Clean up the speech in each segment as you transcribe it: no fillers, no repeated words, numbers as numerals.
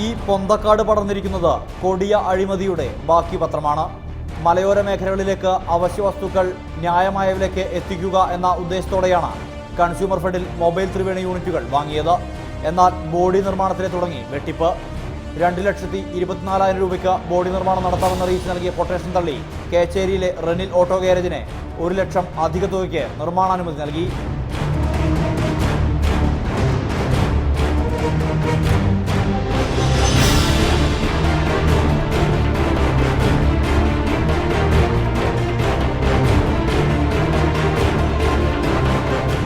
ഈ പൊന്തക്കാട് പടർന്നിരിക്കുന്നത് കൊടിയ അഴിമതിയുടെ ബാക്കി പത്രമാണ്. മലയോര മേഖലകളിലേക്ക് അവശ്യ വസ്തുക്കൾ ന്യായമായ വിലയ്ക്ക് എത്തിക്കുക എന്ന ഉദ്ദേശത്തോടെയാണ് കൺസ്യൂമർ ഫെഡിൽ മൊബൈൽ ത്രിവേണി യൂണിറ്റുകൾ വാങ്ങിയത്. എന്നാൽ ബോഡി നിർമ്മാണത്തിന് തുടങ്ങി വെട്ടിപ്പ്. 2,24,000 രൂപയ്ക്ക് ബോഡി നിർമ്മാണം നടത്താമെന്ന് അറിയിച്ച് നൽകിയ കൊട്ടേഷൻ തള്ളി കേച്ചേരിയിലെ റെനിൽ ഓട്ടോ ഗാരേജിന് 1 ലക്ഷം അധിക തുകയ്ക്ക് നിർമ്മാണാനുമതി നൽകി.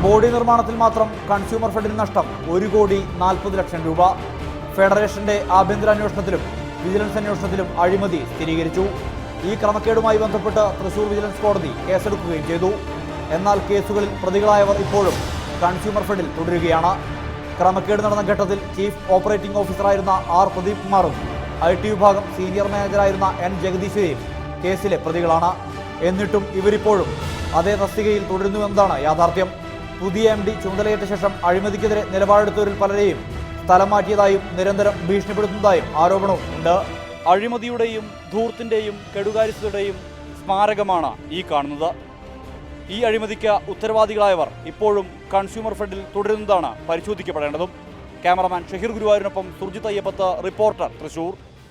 ബോഡി നിർമ്മാണത്തിൽ മാത്രം കൺസ്യൂമർ ഫെഡിന് നഷ്ടം 1,40,00,000 രൂപ. ഫെഡറേഷന്റെ ആഭ്യന്തര അന്വേഷണത്തിലും വിജിലൻസ് അന്വേഷണത്തിലും അഴിമതി സ്ഥിരീകരിച്ചു. ഈ ക്രമക്കേടുമായി ബന്ധപ്പെട്ട് തൃശൂർ വിജിലൻസ് കോടതി കേസെടുക്കുകയും ചെയ്തു. എന്നാൽ കേസുകളിൽ പ്രതികളായവർ ഇപ്പോഴും കൺസ്യൂമർ ഫെഡിൽ തുടരുകയാണ്. ക്രമക്കേട് നടന്ന ഘട്ടത്തിൽ ചീഫ് ഓപ്പറേറ്റിംഗ് ഓഫീസറായിരുന്ന ആർ പ്രദീപ് കുമാറും IT വിഭാഗം സീനിയർ മാനേജറായിരുന്ന N ജഗദീശയും കേസിലെ പ്രതികളാണ്. എന്നിട്ടും ഇവരിപ്പോഴും അതേ തസ്തികയിൽ തുടരുന്നുവെന്നതാണ് യാഥാർത്ഥ്യം. പുതിയ MD ചുമതലയേറ്റ ശേഷം അഴിമതിക്കെതിരെ നിലപാടെടുത്തവരിൽ പലരെയും സ്ഥലം മാറ്റിയതായും നിരന്തരം ഭീഷണിപ്പെടുത്തുന്നതായും ആരോപണവും ഉണ്ട്. അഴിമതിയുടെയും ധൂർത്തിൻ്റെയും കെടുകാര്യസ്ഥതയുടെയും സ്മാരകമാണ് ഈ കാണുന്നത്. ഈ അഴിമതിക്ക് ഉത്തരവാദികളായവർ ഇപ്പോഴും കൺസ്യൂമർ ഫെഡിൽ തുടരുന്നതാണ് പരിശോധിക്കപ്പെടേണ്ടതും. ക്യാമറമാൻ ഷഹീർ ഗുരുവായൂരിനൊപ്പം സുർജിത് അയ്യപ്പത്ത്, റിപ്പോർട്ടർ, തൃശൂർ.